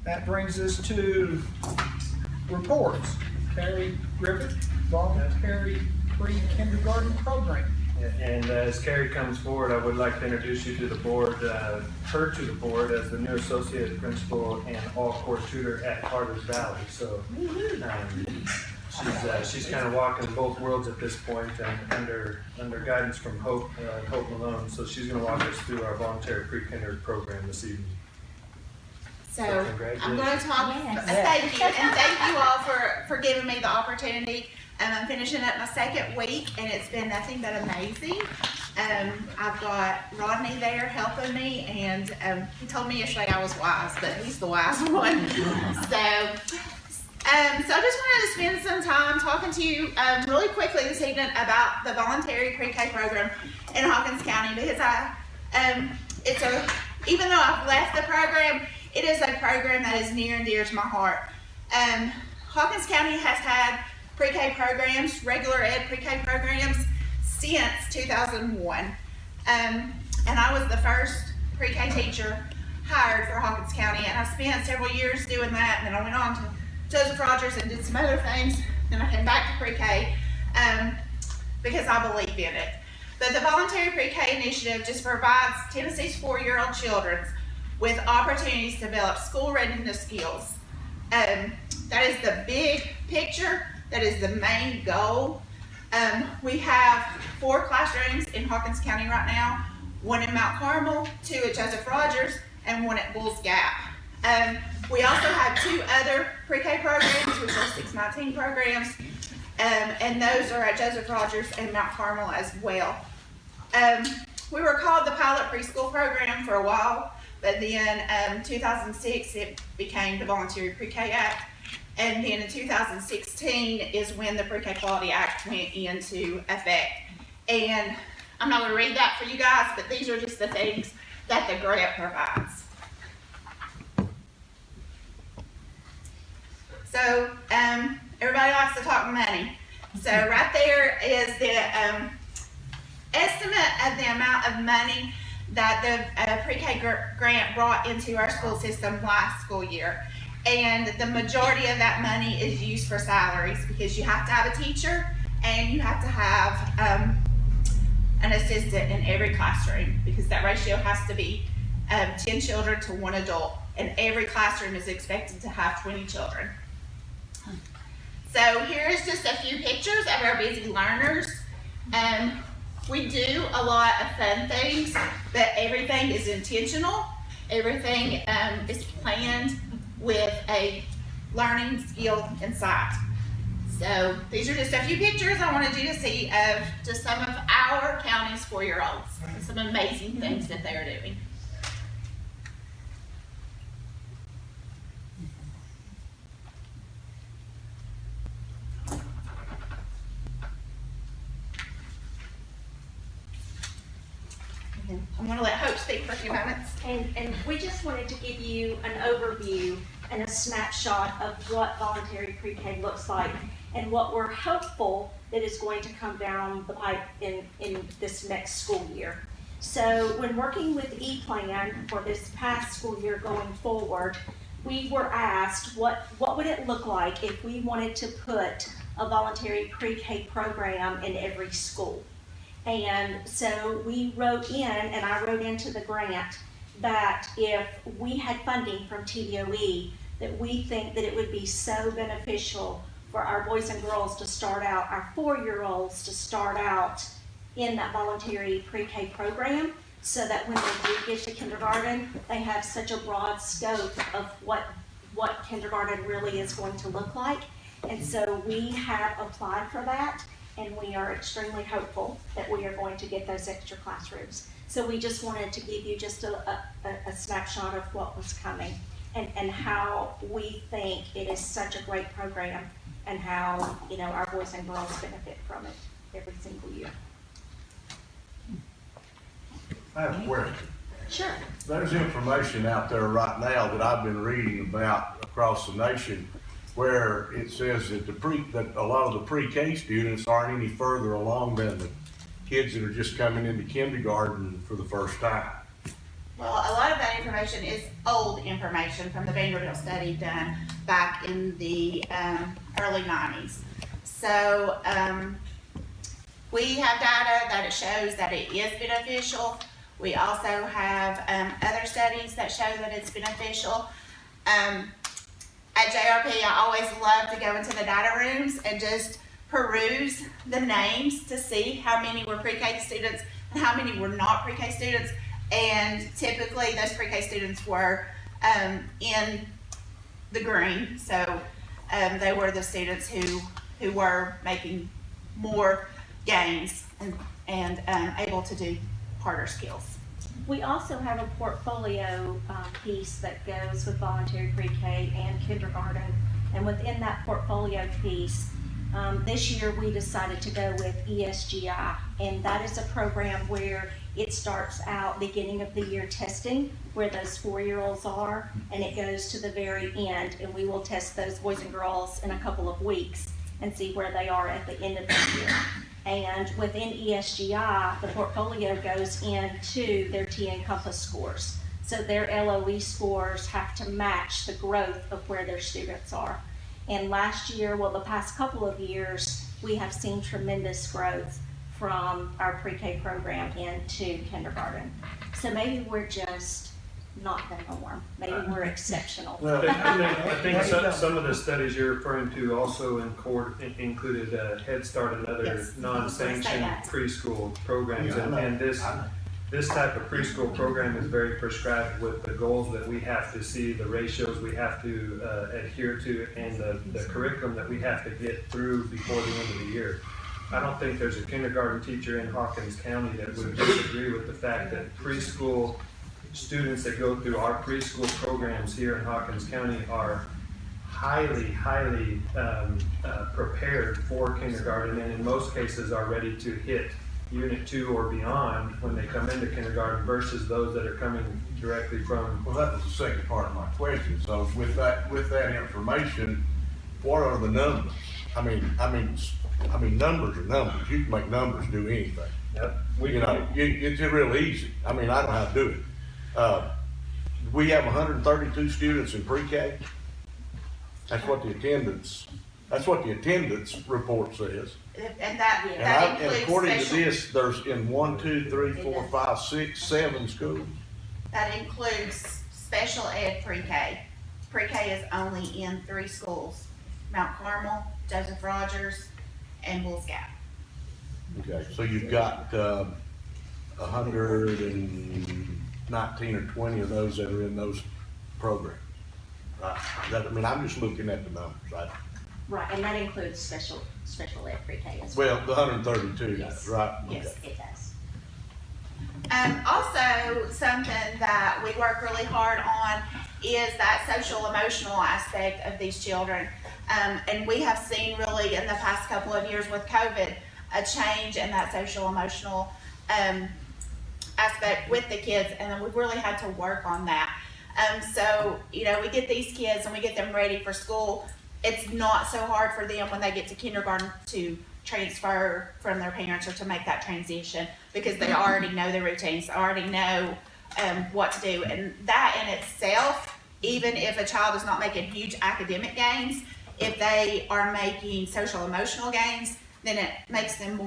that brings us to reports. Terry Griffith, voluntary pre-kindergarten program. And as Carrie comes forward, I would like to introduce you to the board, her to the board as the new associate principal and all-course tutor at Carter's Valley. So she's kind of walking both worlds at this point, and under guidance from Hope Malone. So she's going to walk us through our voluntary pre-kinder program this evening. So I'm going to talk. Thank you, and thank you all for giving me the opportunity. I'm finishing up my second week, and it's been nothing but amazing. I've got Rodney there helping me, and he told me yesterday I was wise, but he's the wise one. So I just wanted to spend some time talking to you really quickly this evening about the voluntary pre-K program in Hawkins County, because even though I've left the program, it is a program that is near and dear to my heart. Hawkins County has had pre-K programs, regular ed pre-K programs, since 2001. And I was the first pre-K teacher hired for Hawkins County, and I spent several years doing that, and then I went on to Joseph Rogers and did some other things. Then I came back to pre-K because I believe in it. But the Voluntary Pre-K Initiative just provides Tennessee's 4-year-old children with opportunities to develop school readiness skills. That is the big picture. That is the main goal. We have 4 classrooms in Hawkins County right now, 1 in Mount Carmel, 2 at Joseph Rogers, and 1 at Bulls Gap. We also have 2 other pre-K programs, which are 619 programs, and those are at Joseph Rogers and Mount Carmel as well. We were called the Pilot Preschool Program for a while, but then 2006 it became the Voluntary Pre-K Act. And then in 2016 is when the Pre-K Quality Act went into effect. And I'm not going to read that for you guys, but these are just the things that the grant provides. So everybody likes to talk money. So right there is the estimate of the amount of money that the Pre-K grant brought into our school system last school year. And the majority of that money is used for salaries, because you have to have a teacher and you have to have an assistant in every classroom, because that ratio has to be 10 children to 1 adult, and every classroom is expected to have 20 children. So here's just a few pictures of our busy learners. We do a lot of fun things, but everything is intentional. Everything is planned with a learning skill in sight. So these are just a few pictures I wanted you to see of just some of our county's 4-year-olds and some amazing things that they're doing. I'm going to let Hope speak for a few moments. And we just wanted to give you an overview and a snapshot of what voluntary pre-K looks like and what we're hopeful that is going to come down the pipe in this next school year. So when working with E-Plan for this past school year going forward, we were asked what would it look like if we wanted to put a voluntary pre-K program in every school. And so we wrote in, and I wrote into the grant, that if we had funding from TDOE, that we think that it would be so beneficial for our boys and girls to start out, our 4-year-olds to start out in that voluntary pre-K program, so that when they do get to kindergarten, they have such a broad scope of what kindergarten really is going to look like. And so we have applied for that, and we are extremely hopeful that we are going to get those extra classrooms. So we just wanted to give you just a snapshot of what was coming, and how we think it is such a great program, and how, you know, our boys and girls benefit from it every single year. I have a question. Sure. There's information out there right now that I've been reading about across the nation, where it says that that a lot of the pre-K students aren't any further along than the kids that are just coming into kindergarten for the first time. Well, a lot of that information is old information from the Vanderbilt study done back in the early 90s. So we have data that it shows that it is beneficial. We also have other studies that show that it's beneficial. At JRP, I always love to go into the data rooms and just peruse the names to see how many were pre-K students and how many were not pre-K students. And typically those pre-K students were in the green. So they were the students who were making more gains and able to do harder skills. We also have a portfolio piece that goes with voluntary pre-K and kindergarten. And within that portfolio piece, this year we decided to go with ESGI. And that is a program where it starts out beginning of the year testing where those 4-year-olds are, and it goes to the very end. And we will test those boys and girls in a couple of weeks and see where they are at the end of the year. And within ESGI, the portfolio goes into their T Encompass scores. So their LOE scores have to match the growth of where their students are. And last year, well, the past couple of years, we have seen tremendous growth from our pre-K program into kindergarten. So maybe we're just not the norm. Maybe we're exceptional. I think some of the studies you're referring to also included Head Start and other Yes, non-sanctioned I was preschool programs. Yeah, I know. And this type of preschool program is very prescribed with the goals that we have to see, the ratios we have to adhere to, and the curriculum that we have to get through before the end of the year. I don't think there's a kindergarten teacher in Hawkins County that would disagree with the fact that preschool students that go through our preschool programs here in Hawkins County are highly prepared for kindergarten, and in most cases are ready to hit Unit 2 or beyond when they come into kindergarten versus those that are coming directly from. Well, that was the second part of my question. So with that information, what are the numbers? I mean, numbers are numbers. You can make numbers do anything. Yep. It's real easy. I mean, I know how to do it. We have 132 students in pre-K. That's what the attendance report says. And that And includes according to special, this, there's in 1, 2, 3, 4, 5, 6, 7 schools. that includes special ed pre-K. Pre-K is only in 3 schools: Mount Carmel, Joseph Rogers, and Bulls Gap. Okay, so you've got 119 or 20 of those that are in those programs. Right. I'm just looking at the numbers, right? Right, and that includes special ed pre-K as well. Well, the 132 does, Yes. right? Yes. Okay. It does. Also, something that we work really hard on is that social emotional aspect of these children. And we have seen really in the past couple of years with COVID, a change in that social emotional aspect with the kids, and then we've really had to work on that. So, we get these kids and we get them ready for school. It's not so hard for them when they get to kindergarten to transfer from their parents or to make that transition, because they already know the routines, already know what to do. And that in itself, even if a child is not making huge academic gains, if they are making social emotional gains, then it makes their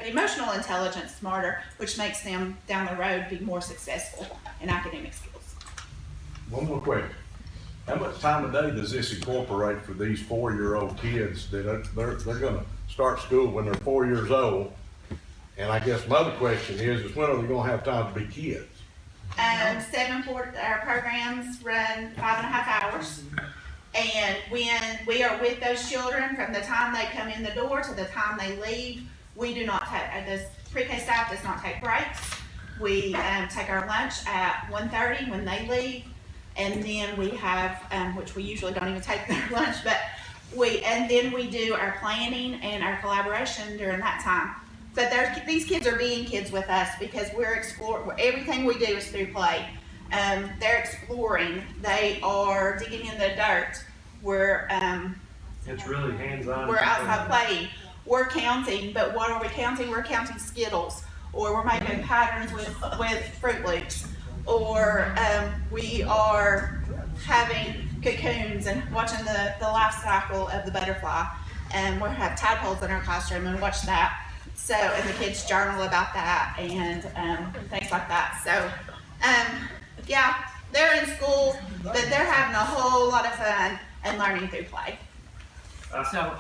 emotional intelligence smarter, which makes them down the road be more successful in academic skills. One more question. How much time a day does this incorporate for these 4-year-old kids that they're gonna start school when they're 4 years old? And I guess my other question is when are they gonna have time to be kids? Our programs run 5.5 hours. And when we are with those children, from the time they come in the door to the time they leave, we do not take, the pre-K staff does not take breaks. We take our lunch at 1:30 when they leave. And then we have, which we usually don't even take their lunch, but then we do our planning and our collaboration during that time. But these kids are being kids with us because we're exploring, everything we do is through play. They're exploring, they are digging in the dirt, It's really hands-on. we're outside playing, we're counting, but what are we counting? We're counting Skittles, or we're making patterns with Fruit Loops, or we are having cocoons and watching the life cycle of the butterfly. And we have tadpoles in our classroom and watch that. So, and the kids journal about that and things like that. So, yeah, they're in school, but they're having a whole lot of fun and learning through play. So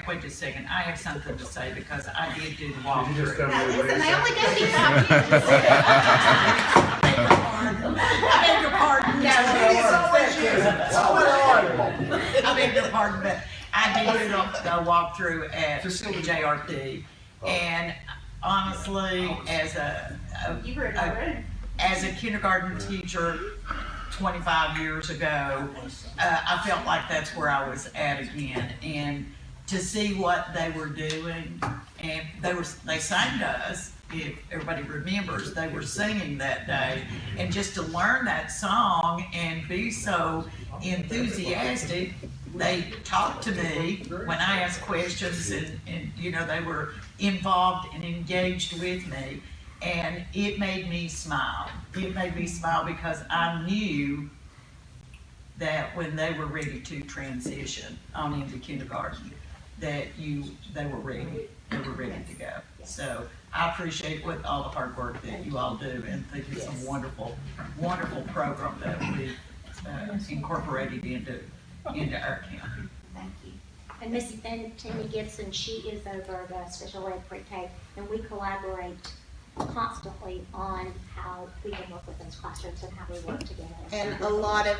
wait just a second, I have something to say because I did do the Did you just walkthrough. come Now with listen, they Lisa? only go through 5 years. I beg your pardon. I beg your pardon, but I did do the walkthrough at JRP. And honestly, You were in the room. as a kindergarten teacher 25 years ago, I felt like that's where I was at again. And to see what they were doing, and they sang to us, if everybody remembers, they were singing that day. And just to learn that song and be so enthusiastic, they talked to me when I asked questions, and you know, they were involved and engaged with me. And it made me smile. It made me smile because I knew that when they were ready to transition on into kindergarten, that they were ready. They were ready to go. So I appreciate all the hard work that you all do, and think it's a wonderful, wonderful program that we incorporated into our county. Thank you. And Miss Tammy Gibson, she is over the special ed pre-K, and we collaborate constantly on how we can work with those classrooms and how we work together. And a lot of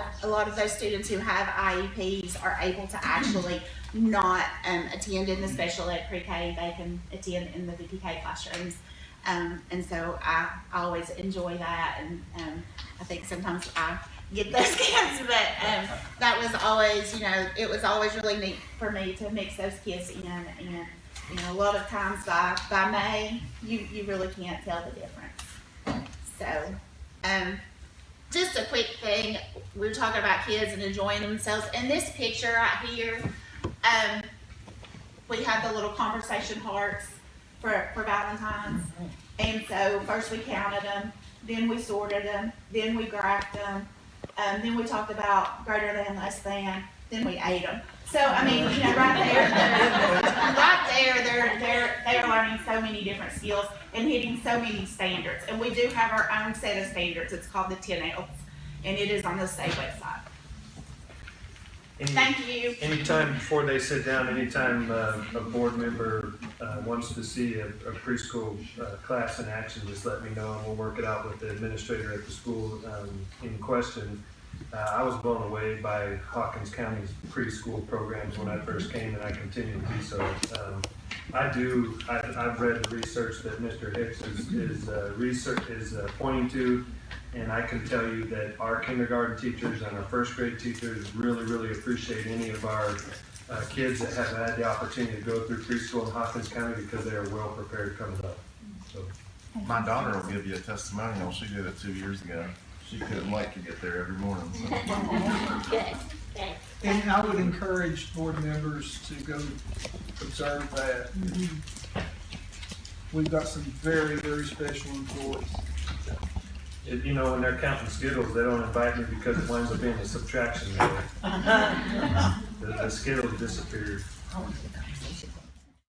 those students who have IEPs are able to actually not attend in the special ed pre-K. They can attend in the VPK classrooms. And so I always enjoy that, and I think sometimes I get those kids, but that was always, it was always really neat for me to mix those kids in. And a lot of times by May, you really can't tell the difference. So, just a quick thing, we were talking about kids and enjoying themselves. In this picture right here, we had the little conversation hearts for Valentine's. And so first we counted them, then we sorted them, then we graphed them, then we talked about greater than, less than, then we ate them. So, I mean, they're learning so many different skills and hitting so many standards. And we do have our own set of standards. It's called the 10 L's, and it is on the state website. Thank you. Anytime before they sit down, anytime a board member wants to see a preschool class in action, just let me know and we'll work it out with the administrator at the school in question. I was blown away by Hawkins County's preschool programs when I first came, and I continue to be so. I've read the research that Mr. Hicks is pointing to, and I can tell you that our kindergarten teachers and our first grade teachers really, really appreciate any of our kids that have had the opportunity to go through preschool in Hawkins County, because they are well prepared coming up. So. My daughter will give you a testimonial. She did it 2 years ago. She couldn't wait to get there every morning. So. Good, good. And I would encourage board members to go observe that. We've got some very, very special employees. When they're counting Skittles, they don't invite me because it winds up being a subtraction. The Skittles disappeared.